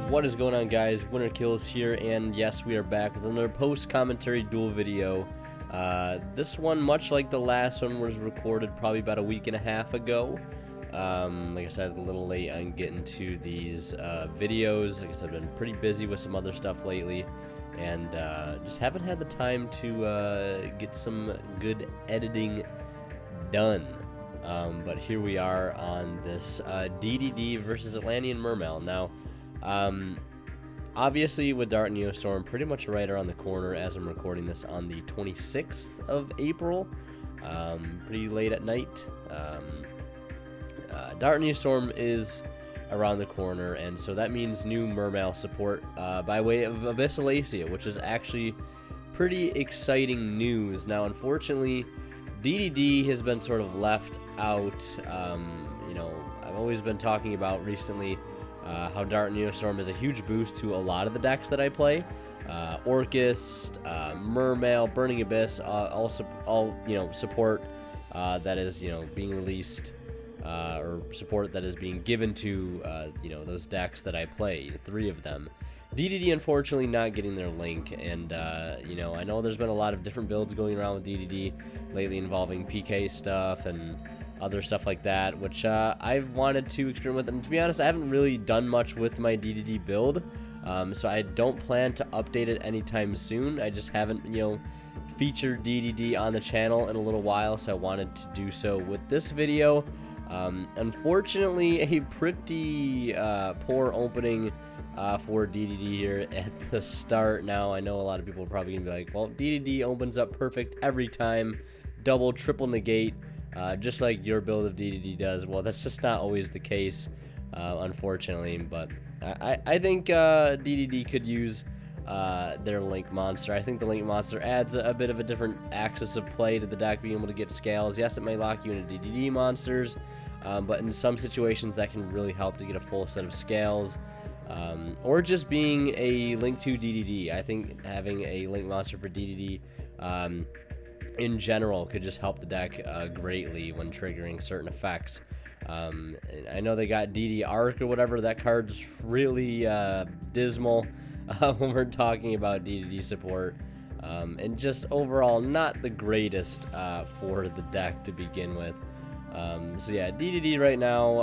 What is going on, guys? Winter Kills here, and yes, we are back with another post-commentary duel video. This one, much like the last one, was recorded probably about a week and a half ago. Like I said, a little late on getting to these videos. Like I said, I've been pretty busy with some other stuff lately, and just haven't had the time to get some good editing done. But here we are on this DDD versus Atlantean Mermail. Now, obviously with Dart Neostorm pretty much right around the corner as I'm recording this on the 26th of April, pretty late at night. Dart Neostorm is around the corner, and so that means new Mermail support by way of Abyssalacia, which is actually pretty exciting news. Now, unfortunately, DDD has been sort of left out. You know, I've always been talking about recently how Dart Neostorm is a huge boost to a lot of the decks that I play. Orcus, Mermail, Burning Abyss, all support that is being released, or support that is being given to those decks that I play. 3 of them. DDD unfortunately not getting their link, and I know there's been a lot of different builds going around with DDD lately involving PK stuff and other stuff like that, which I've wanted to experiment with. And to be honest, I haven't really done much with my DDD build, so I don't plan to update it anytime soon. I just haven't featured DDD on the channel in a little while, so I wanted to do so with this video. Unfortunately, a pretty poor opening for DDD here at the start. Now, I know a lot of people are probably going to be like, well, DDD opens up perfect every time, double, triple negate, just like your build of DDD does. Well, that's just not always the case, unfortunately, but I think DDD could use their Link Monster. I think the Link Monster adds a bit of a different axis of play to the deck, being able to get scales. Yes, it may lock you into DDD monsters, but in some situations that can really help to get a full set of scales. Or just being a Link to DDD. I think having a Link Monster for DDD in general could just help the deck greatly when triggering certain effects. I know they got DD Arc or whatever. That card's really dismal when we're talking about DDD support. And just overall not the greatest for the deck to begin with. So yeah, DDD right now,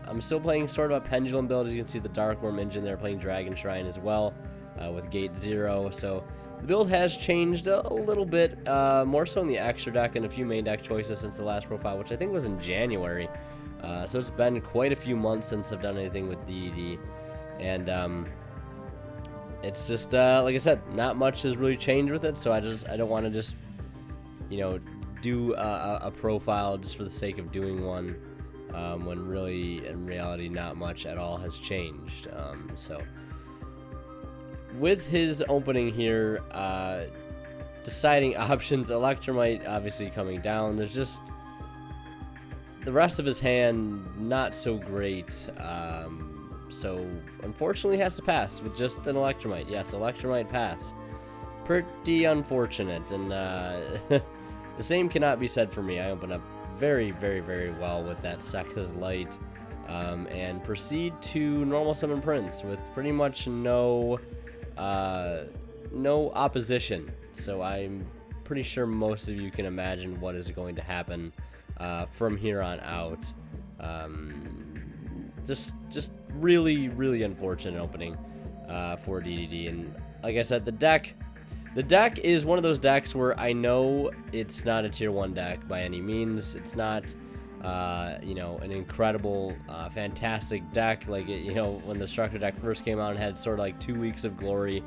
I'm still playing sort of a pendulum build. As you can see, the Dark Worm engine there, playing Dragon Shrine as well, with Gate 0. So the build has changed a little bit, more so in the extra deck and a few main deck choices since the last profile, which I think was in January. So it's been quite a few months since I've done anything with DDD. And it's just, like I said, not much has really changed with it, so I don't want to just, do a profile just for the sake of doing one, when really, in reality, not much at all has changed. So with his opening here, deciding options, Electromite obviously coming down. There's just the rest of his hand not so great. So unfortunately has to pass with just an Electromite. Yes, Electromite pass. Pretty unfortunate, and the same cannot be said for me. I open up very, very, very well with that Sekka's Light, and proceed to normal summon Prince with pretty much no opposition. So I'm pretty sure most of you can imagine what is going to happen from here on out. Just really, really unfortunate opening for DDD. And like I said, the deck is one of those decks where I know it's not a tier 1 deck by any means. It's not an incredible, fantastic deck like it, when the structure deck first came out and had sort of like 2 weeks of glory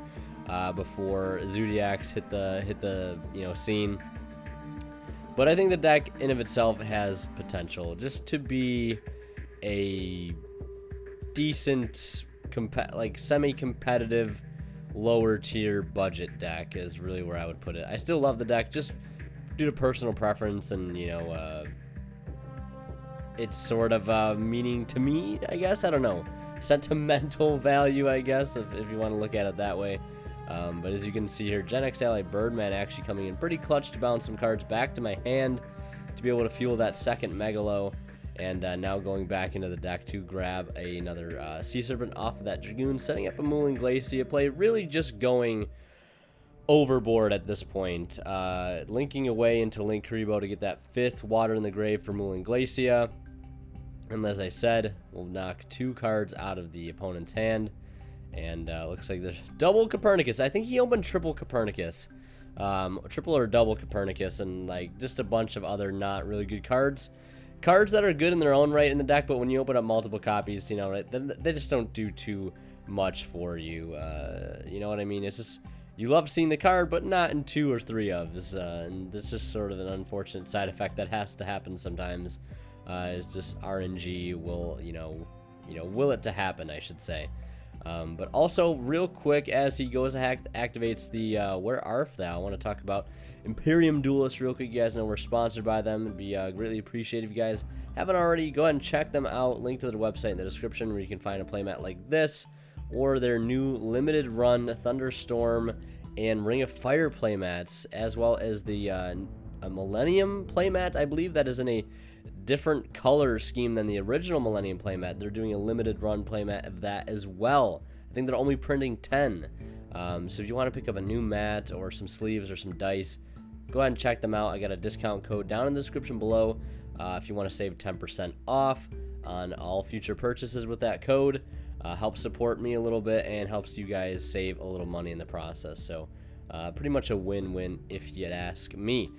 before Zodiacs hit the scene. But I think the deck in of itself has potential just to be a decent, semi-competitive, lower tier budget deck is really where I would put it. I still love the deck just due to personal preference, and it's sort of meaning to me, I guess. I don't know, sentimental value, I guess, if you want to look at it that way. But as you can see here, Gen X Ally Birdman actually coming in pretty clutch to bounce some cards back to my hand to be able to fuel that second Megalo. And now going back into the deck to grab another Sea Serpent off of that Dragoon, setting up a Mooling Glacia play, really just going overboard at this point. Linking away into Linkuriboh to get that 5th Water in the Grave for Mooling Glacia. And as I said, we'll knock 2 cards out of the opponent's hand. And looks like there's double Copernicus. I think he opened triple Copernicus. Triple or double Copernicus, and like just a bunch of other not really good cards. Cards that are good in their own right in the deck, but when you open up multiple copies, you know, right, they just don't do too much for you. You know what I mean? It's just, you love seeing the card, but not in 2 or 3 ofs. And it's just sort of an unfortunate side effect that has to happen sometimes. It's just RNG will, will it to happen, I should say. But also, real quick, as he goes activates the Where Art Thou, I want to talk about Imperium Duelists real quick. You guys know we're sponsored by them. It'd be greatly appreciated if you guys haven't already. Go ahead and check them out. Link to their website in the description, where you can find a playmat like this, or their new limited run Thunderstorm and Ring of Fire playmats, as well as the a Millennium playmat. I believe that is in a different color scheme than the original Millennium playmat. They're doing a limited run playmat of that as well. I think they're only printing 10. So if you want to pick up a new mat or some sleeves or some dice, go ahead and check them out. I got a discount code down in the description below if you want to save 10% off on all future purchases with that code. Helps support me a little bit and helps you guys save a little money in the process. So pretty much a win-win if you'd ask me.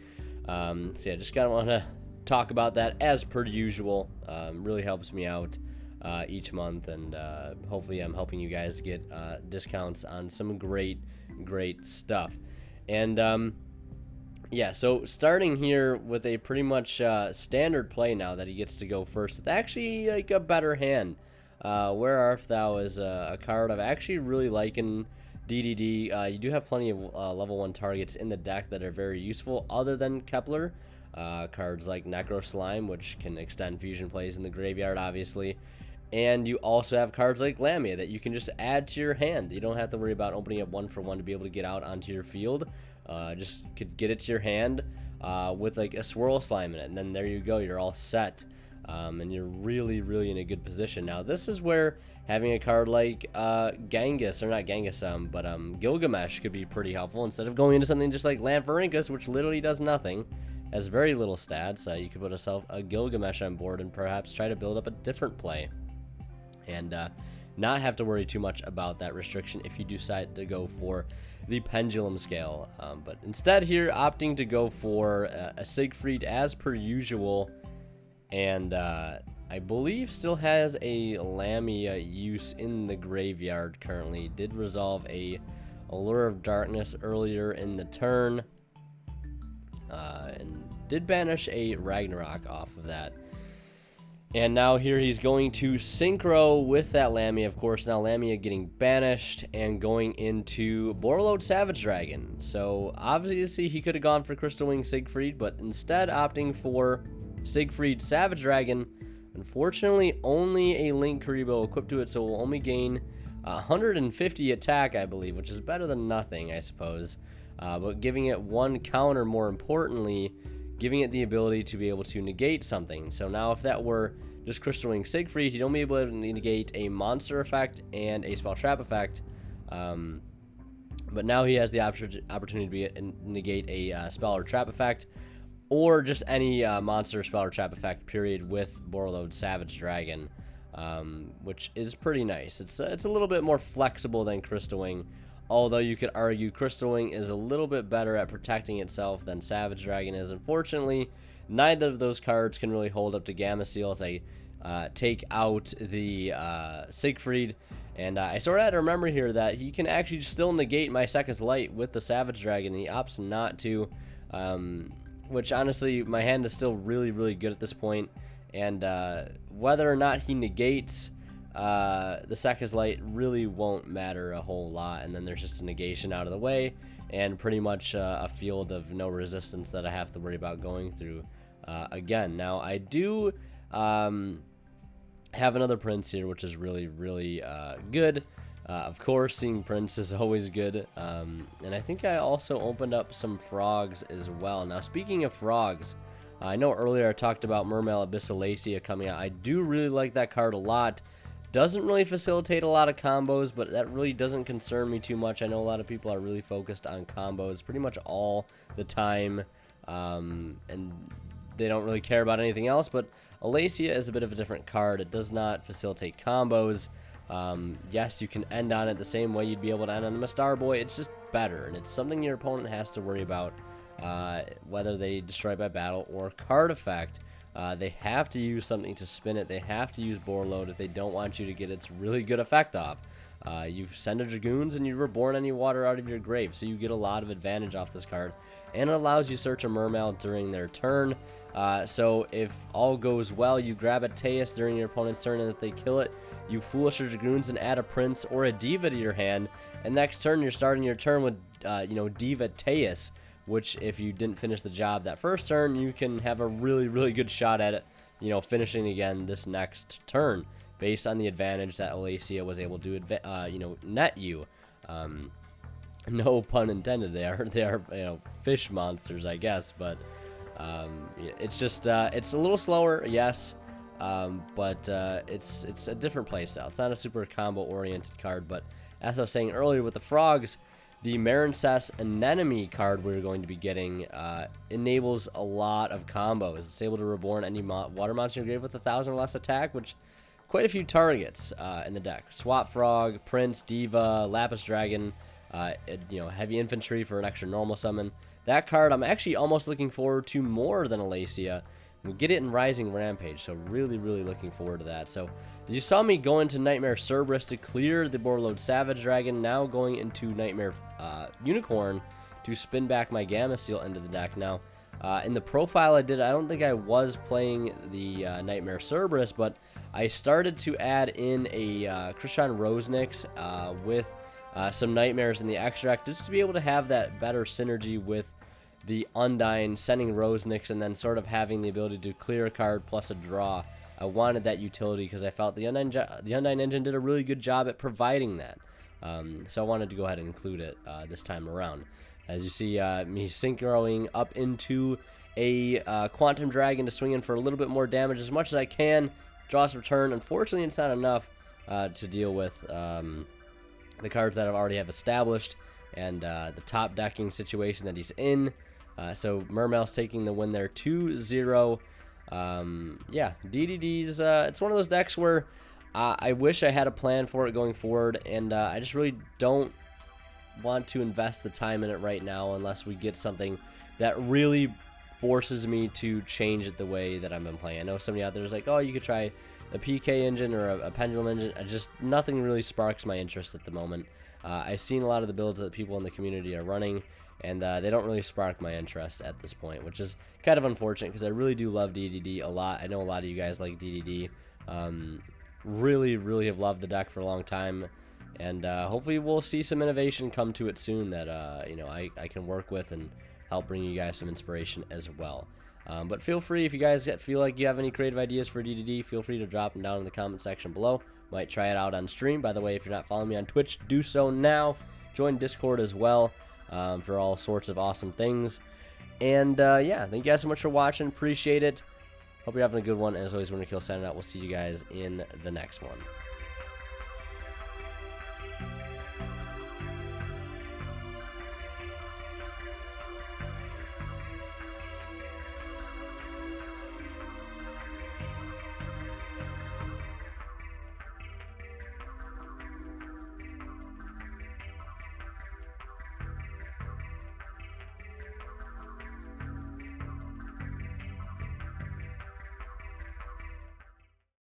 So yeah, just kind of want to talk about that as per usual. Really helps me out each month, and hopefully I'm helping you guys get discounts on some great stuff. And yeah, so starting here with a pretty much standard play now that he gets to go first with actually like a better hand. Where Art Thou is a card I've actually really liking. DDD, you do have plenty of level 1 targets in the deck that are very useful other than Kepler. Cards like Necro Slime, which can extend fusion plays in the graveyard, obviously. And you also have cards like Lamia that you can just add to your hand. You don't have to worry about opening up 1-for-1 to be able to get out onto your field. Just could get it to your hand with like a Swirl Slime in it, and then there you go, you're all set. And you're really in a good position. Now, this is where having a card like Genghis, or not Genghis, but Gilgamesh could be pretty helpful. Instead of going into something just like Lampharinkus, which literally does nothing, has very little stats, you could put yourself a Gilgamesh on board and perhaps try to build up a different play. And not have to worry too much about that restriction if you decide to go for the Pendulum Scale. But instead here, opting to go for a Siegfried as per usual. And I believe still has a Lamia use in the graveyard currently. Did resolve a Allure of Darkness earlier in the turn. And did banish a Ragnarok off of that. And now here he's going to Synchro with that Lamia, of course. Now Lamia getting banished and going into Borreload Savage Dragon. So obviously he could have gone for Crystal Wing Siegfried, but instead opting for Siegfried Savage Dragon. Unfortunately, only a Linkuriboh equipped to it, so we'll only gain 150 attack, I believe, which is better than nothing, I suppose. But giving it 1 counter, more importantly, giving it the ability to be able to negate something. So now if that were just Crystal Wing Siegfried, he'd only be able to negate a monster effect and a spell trap effect. But now he has the opportunity to negate a spell or trap effect, or just any monster, spell, or trap effect, period, with Borreload Savage Dragon, which is pretty nice. It's a little bit more flexible than Crystal Wing, although you could argue Crystal Wing is a little bit better at protecting itself than Savage Dragon is. Unfortunately, neither of those cards can really hold up to Gamma Seal as I take out the Siegfried. And I sort of had to remember here that he can actually still negate my Second Light with the Savage Dragon, and he opts not to, which honestly, my hand is still really good at this point. And whether or not he negates the Second Light really won't matter a whole lot, and then there's just a negation out of the way, and pretty much a field of no resistance that I have to worry about going through again. Now, I do have another Prince here, which is really good. Of course, seeing Prince is always good. And I think I also opened up some Frogs as well. Now, speaking of Frogs, I know earlier I talked about Mermail Abyssalacia coming out. I do really like that card a lot. Doesn't really facilitate a lot of combos, but that really doesn't concern me too much. I know a lot of people are really focused on combos pretty much all the time, and they don't really care about anything else, but Alacia is a bit of a different card. It does not facilitate combos. Yes, you can end on it the same way you'd be able to end on a Star Boy. It's just better, and it's something your opponent has to worry about, whether they destroy by battle or card effect. They have to use something to spin it. They have to use Bore Load if they don't want you to get its really good effect off. You send a Dragoons and you reborn any water out of your grave, so you get a lot of advantage off this card, and it allows you to search a Mermail during their turn. So if all goes well, you grab a Teus during your opponent's turn, and if they kill it, you Foolish your Dragoons and add a Prince or a Diva to your hand, and next turn you're starting your turn with Diva Teus, which if you didn't finish the job that first turn, you can have a really good shot at it, finishing again this next turn, based on the advantage that Alacia was able to, net you. No pun intended. They are fish monsters, I guess, but it's just it's a little slower, yes, but it's a different playstyle. It's not a super combo oriented card, but as I was saying earlier with the frogs, the Marincess Anemone card we're going to be getting enables a lot of combos. It's able to reborn any water monster in your grave with 1,000 or less attack, which quite a few targets in the deck. Swap Frog, Prince, Diva, Lapis Dragon, Heavy Infantry for an extra normal summon. That card I'm actually almost looking forward to more than Alacia. We'll get it in Rising Rampage, so really looking forward to that. So you saw me go into Nightmare Cerberus to clear the Bore Load Savage Dragon, now going into Nightmare Unicorn to spin back my Gamma Seal into the deck. Now, in the profile I did, I don't think I was playing the Nightmare Cerberus, but I started to add in a Christian Rosenix with some Nightmares in the extract, just to be able to have that better synergy with the Undyne, sending Rosenix, and then sort of having the ability to clear a card plus a draw. I wanted that utility because I felt the Undyne engine did a really good job at providing that. So I wanted to go ahead and include it this time around. As you see, me synchroing up into a Quantum Dragon to swing in for a little bit more damage as much as I can. Draws return. Unfortunately, it's not enough to deal with the cards that I already have established and the top decking situation that he's in. So Mermail's taking the win there, 2-0. Yeah, DDD's, it's one of those decks where I wish I had a plan for it going forward, and I just really don't want to invest the time in it right now unless we get something that really forces me to change it the way that I've been playing. I know somebody out there is like, oh, you could try a PK engine or a pendulum engine. Just nothing really sparks my interest at the moment. I've seen a lot of the builds that people in the community are running, and they don't really spark my interest at this point, which is kind of unfortunate because I really do love DDD a lot. I know a lot of you guys like DDD. Really have loved the deck for a long time, and hopefully we'll see some innovation come to it soon that I can work with and help bring you guys some inspiration as well. But feel free, if you guys feel like you have any creative ideas for DDD, feel free to drop them down in the comment section below. Might try it out on stream. By the way, if you're not following me on Twitch, do so now. Join Discord as well for all sorts of awesome things. And yeah, thank you guys so much for watching. Appreciate it. Hope you're having a good one. And as always, Winter Kill signing out. We'll see you guys in the next one.